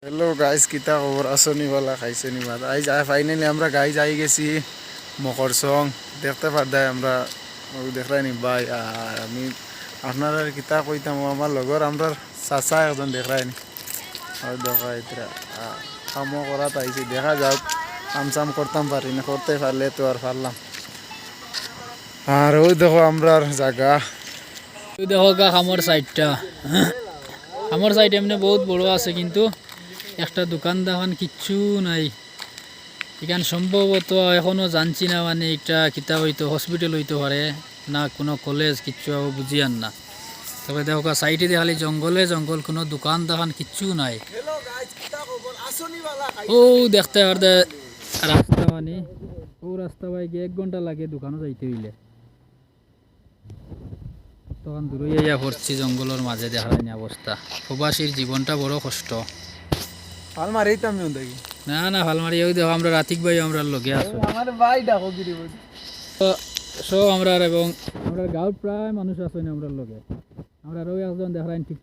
Hello guys, কিতা খবর? আসনি বলা খাইছে নি ভাত? আই যাই ফাইনালি আমরা গাইজ আই গেছি মকর সং দেখতে পারদাই আমরা দেখলাই নি ভাই। আর আমি আপনার কিতা কইতাম, আমার লগর আমরা চাচা একজন দেখলাই নি আর দেখা এটা কামও করাত আইছি। দেখা যাক কাম চাম করতাম পারি না, করতে পারলে তো আর পারলাম। আর ওই দেখো আমরার জায়গা, তুই দেখো গা খামর সাইডটা, আমার সাইড এমনি বহুত বড় আছে, কিন্তু একটা দোকান দাহান কিচ্ছু নাই এখান। সম্ভবত এখনো জানছি না, মানে এটা কিতা হইতো হসপিটাল হইতে পারে না কোনো কলেজ, কিচ্ছু বুঝি আর না। তবে দেখো সাইডে দিয়ে খালি জঙ্গলে জঙ্গল, কোনো দোকান দাহান কিচ্ছু নাই। ও দেখতে পারতে রাস্তা, মানে ও রাস্তা ভাই গিয়ে 1 ঘন্টা লাগে দোকানও যাইতে হইলে। তখন দূরে ইয়া পড়ছি জঙ্গলের মাঝে, দেখার অবস্থা। প্রবাসীর জীবনটা বড় কষ্ট। হাল মারিতাম দেখি না না ভালমারি, ওই দেখো আমরা রাতিক ভাই আমরা লগে আছো। আমার ভাই ডাকো গিরি সো আমরা এবং আমরা গাঁৱত প্রায় মানুষ আছে না আমরা লগে। আমরা আরও একজন দেখাই ঠিক